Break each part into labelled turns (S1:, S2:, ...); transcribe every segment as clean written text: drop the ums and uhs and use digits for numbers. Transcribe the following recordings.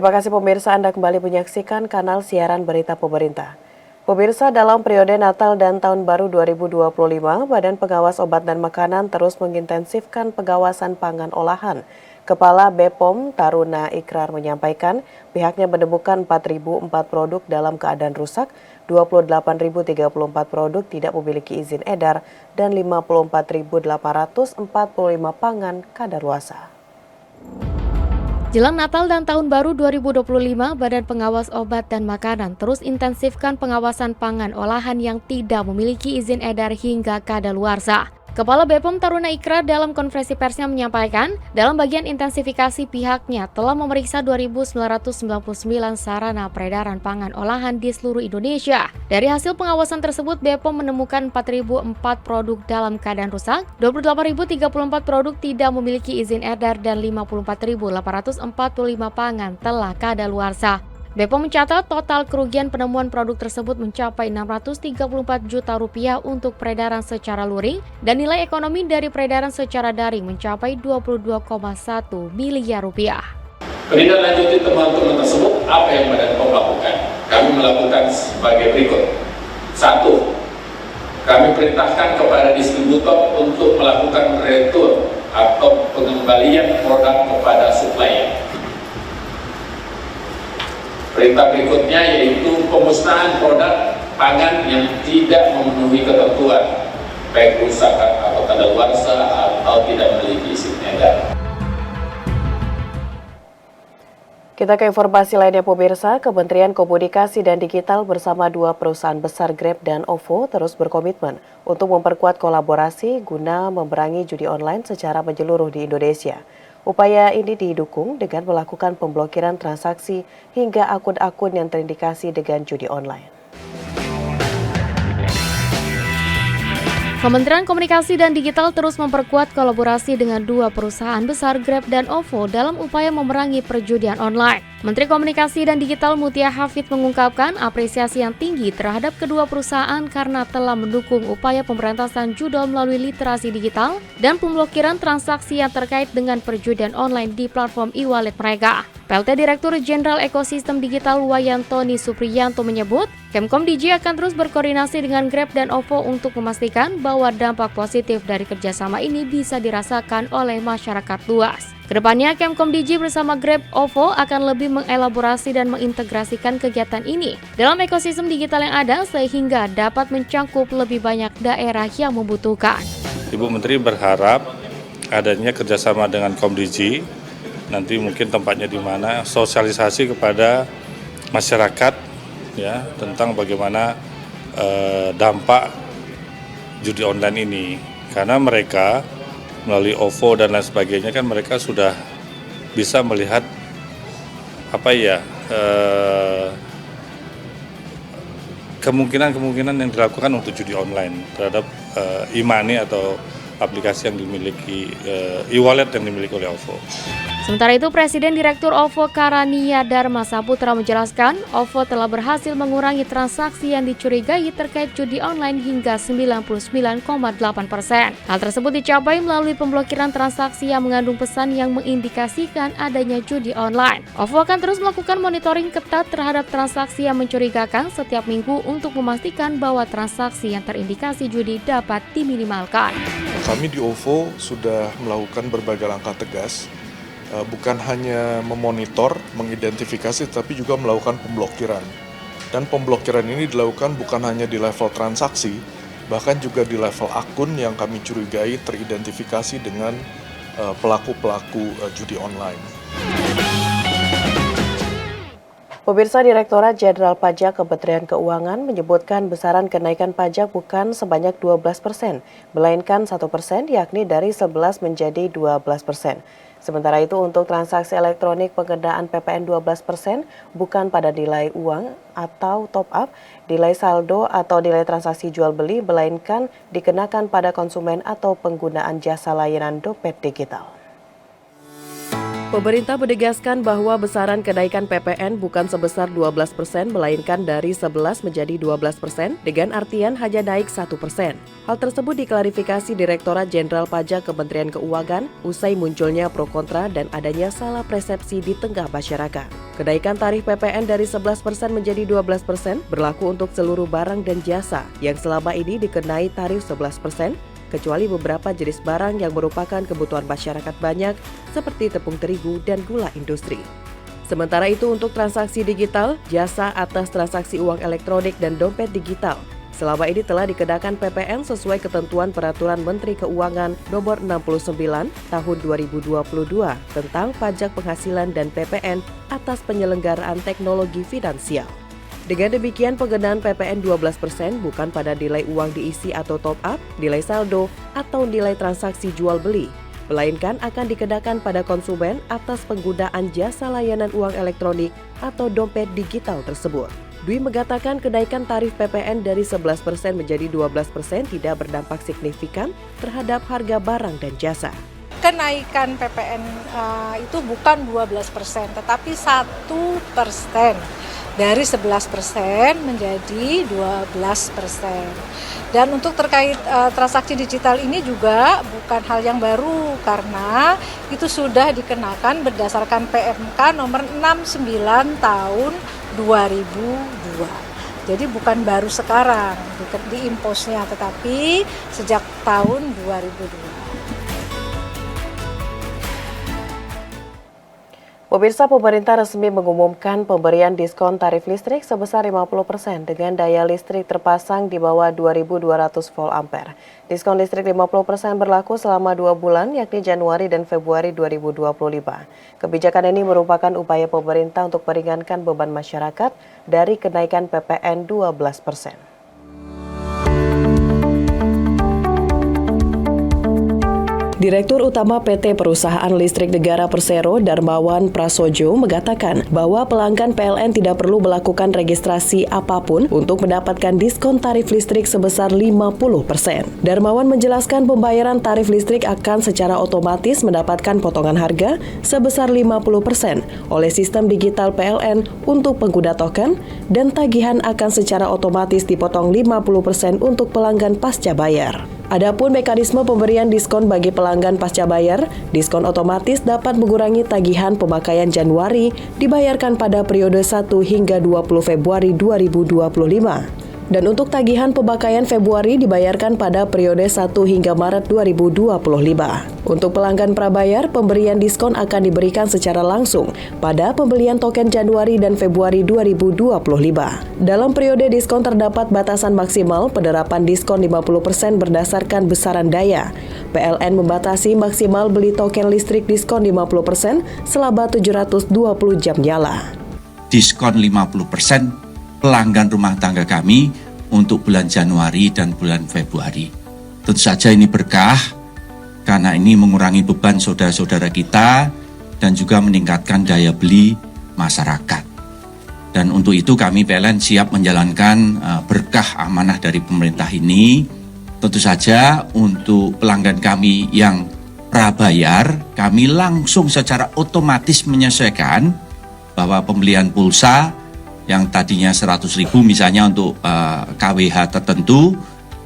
S1: Terima kasih pemirsa, Anda kembali menyaksikan kanal siaran berita pemerintah. Pemirsa, dalam periode Natal dan Tahun Baru 2025, Badan Pengawas Obat dan Makanan terus mengintensifkan pengawasan pangan olahan. Kepala BPOM Taruna Ikrar menyampaikan pihaknya menemukan 4.004 produk dalam keadaan rusak, 28.034 produk tidak memiliki izin edar, dan 54.845 pangan kadaluarsa.
S2: Jelang Natal dan Tahun Baru 2025, Badan Pengawas Obat dan Makanan terus intensifkan pengawasan pangan olahan yang tidak memiliki izin edar hingga kadaluarsa. Kepala BPOM Taruna Ikrar dalam konferensi persnya menyampaikan, dalam bagian intensifikasi pihaknya telah memeriksa 2.999 sarana peredaran pangan olahan di seluruh Indonesia. Dari hasil pengawasan tersebut, BPOM menemukan 4.004 produk dalam keadaan rusak, 28.034 produk tidak memiliki izin edar, dan 54.845 pangan telah kadaluarsa. BPOM mencatat total kerugian penemuan produk tersebut mencapai Rp634 juta untuk peredaran secara luring dan nilai ekonomi dari peredaran secara daring mencapai Rp22,1 miliar.
S3: Menindaklanjuti temuan-temuan tersebut, apa yang Badan POM lakukan? Kami melakukan sebagai berikut. 1. Kami perintahkan kepada distributor untuk melakukan retur atau pengembalian produk kepada supplier. Perintah berikutnya yaitu pemusnahan produk pangan yang tidak memenuhi ketentuan, baik rusak atau kadaluarsa atau tidak memiliki izin edar.
S1: Kita ke informasi lainnya pemirsa, Kementerian Komunikasi dan Digital bersama dua perusahaan besar Grab dan OVO terus berkomitmen untuk memperkuat kolaborasi guna memerangi judi online secara menyeluruh di Indonesia. Upaya ini didukung dengan melakukan pemblokiran transaksi hingga akun-akun yang terindikasi dengan judi online.
S2: Kementerian Komunikasi dan Digital terus memperkuat kolaborasi dengan dua perusahaan besar Grab dan OVO dalam upaya memerangi perjudian online. Menteri Komunikasi dan Digital Mutia Hafid mengungkapkan apresiasi yang tinggi terhadap kedua perusahaan karena telah mendukung upaya pemberantasan judol melalui literasi digital dan pemblokiran transaksi yang terkait dengan perjudian online di platform e-wallet mereka. PLT Direktur Jenderal Ekosistem Digital Wayantoni Supriyanto menyebut, Kemkom.Digi akan terus berkoordinasi dengan Grab dan OVO untuk memastikan bahwa dampak positif dari kerjasama ini bisa dirasakan oleh masyarakat luas. Kedepannya, Kemkom.Digi bersama Grab OVO akan lebih mengelaborasi dan mengintegrasikan kegiatan ini dalam ekosistem digital yang ada sehingga dapat mencangkup lebih banyak daerah yang membutuhkan.
S4: Ibu Menteri berharap adanya kerjasama dengan Komdigi, nanti mungkin tempatnya di mana, sosialisasi kepada masyarakat ya tentang bagaimana dampak judi online ini, karena mereka melalui OVO dan lain sebagainya kan mereka sudah bisa melihat kemungkinan yang dilakukan untuk judi online terhadap e-money atau aplikasi yang dimiliki e-wallet yang dimiliki oleh OVO.
S2: Sementara itu, Presiden Direktur OVO Karania Dharma Saputra menjelaskan, OVO telah berhasil mengurangi transaksi yang dicurigai terkait judi online hingga 99,8%. Hal tersebut dicapai melalui pemblokiran transaksi yang mengandung pesan yang mengindikasikan adanya judi online. OVO akan terus melakukan monitoring ketat terhadap transaksi yang mencurigakan setiap minggu untuk memastikan bahwa transaksi yang terindikasi judi dapat diminimalkan.
S5: Kami di OVO sudah melakukan berbagai langkah tegas, bukan hanya memonitor, mengidentifikasi, tapi juga melakukan pemblokiran. Dan pemblokiran ini dilakukan bukan hanya di level transaksi, bahkan juga di level akun yang kami curigai teridentifikasi dengan pelaku-pelaku judi online.
S1: Pemirsa, Direktorat Jenderal Pajak Kementerian Keuangan menyebutkan besaran kenaikan pajak bukan sebanyak 12%, melainkan 1%, yakni dari 11 menjadi 12%. Sementara itu untuk transaksi elektronik pengenaan PPN 12% bukan pada nilai uang atau top up, nilai saldo atau nilai transaksi jual beli, melainkan dikenakan pada konsumen atau penggunaan jasa layanan dompet digital. Pemerintah menegaskan bahwa besaran kenaikan PPN bukan sebesar 12%, melainkan dari 11 menjadi 12%, dengan artian hanya naik 1%. Hal tersebut diklarifikasi Direktorat Jenderal Pajak Kementerian Keuangan usai munculnya pro kontra dan adanya salah persepsi di tengah masyarakat. Kenaikan tarif PPN dari 11% menjadi 12% berlaku untuk seluruh barang dan jasa yang selama ini dikenai tarif 11%, kecuali beberapa jenis barang yang merupakan kebutuhan masyarakat banyak seperti tepung terigu dan gula industri. Sementara itu untuk transaksi digital, jasa atas transaksi uang elektronik dan dompet digital selama ini telah dikenakan PPN sesuai ketentuan Peraturan Menteri Keuangan Nomor 69 Tahun 2022 tentang pajak penghasilan dan PPN atas penyelenggaraan teknologi finansial. Dengan demikian, pengenaan PPN 12% bukan pada nilai uang diisi atau top up, nilai saldo, atau nilai transaksi jual beli, melainkan akan dikenakan pada konsumen atas penggunaan jasa layanan uang elektronik atau dompet digital tersebut. Dwi mengatakan kenaikan tarif PPN dari 11% menjadi 12% tidak berdampak signifikan terhadap harga barang dan jasa.
S6: Kenaikan PPN itu bukan 12%, tetapi 1%. Dari 11% menjadi 12%. Dan untuk terkait transaksi digital ini juga bukan hal yang baru karena itu sudah dikenakan berdasarkan PMK nomor 69 tahun 2002. Jadi bukan baru sekarang diimposnya, tetapi sejak tahun 2002.
S1: Pemirsa, pemerintah resmi mengumumkan pemberian diskon tarif listrik sebesar 50% dengan daya listrik terpasang di bawah 2.200 volt ampere. Diskon listrik 50% berlaku selama 2 bulan, yakni Januari dan Februari 2025. Kebijakan ini merupakan upaya pemerintah untuk meringankan beban masyarakat dari kenaikan PPN 12%. Direktur Utama PT Perusahaan Listrik Negara Persero, Darmawan Prasojo, mengatakan bahwa pelanggan PLN tidak perlu melakukan registrasi apapun untuk mendapatkan diskon tarif listrik sebesar 50%. Darmawan menjelaskan pembayaran tarif listrik akan secara otomatis mendapatkan potongan harga sebesar 50% oleh sistem digital PLN untuk pengguna token dan tagihan akan secara otomatis dipotong 50% untuk pelanggan pasca bayar. Adapun mekanisme pemberian diskon bagi pelanggan pasca bayar, diskon otomatis dapat mengurangi tagihan pemakaian Januari dibayarkan pada periode 1 hingga 20 Februari 2025. Dan untuk tagihan pemakaian Februari dibayarkan pada periode 1 hingga Maret 2025. Untuk pelanggan prabayar, pemberian diskon akan diberikan secara langsung pada pembelian token Januari dan Februari 2025. Dalam periode diskon terdapat batasan maksimal penerapan diskon 50% berdasarkan besaran daya. PLN membatasi maksimal beli token listrik diskon 50% selama 720 jam nyala.
S7: Diskon 50% pelanggan rumah tangga kami untuk bulan Januari dan bulan Februari. Tentu saja ini berkah karena ini mengurangi beban saudara-saudara kita dan juga meningkatkan daya beli masyarakat. Dan untuk itu kami PLN siap menjalankan berkah amanah dari pemerintah ini. Tentu saja untuk pelanggan kami yang prabayar, kami langsung secara otomatis menyesuaikan bahwa pembelian pulsa yang tadinya 100.000 misalnya untuk KWH tertentu,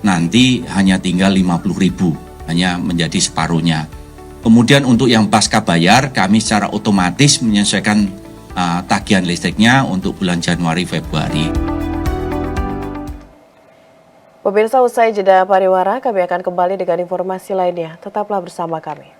S7: nanti hanya tinggal 50.000, hanya menjadi separuhnya. Kemudian untuk yang pasca bayar, kami secara otomatis menyesuaikan tagihan listriknya untuk bulan Januari Februari.
S1: Pemirsa, usai jeda pariwara, kami akan kembali dengan informasi lainnya. Tetaplah bersama kami.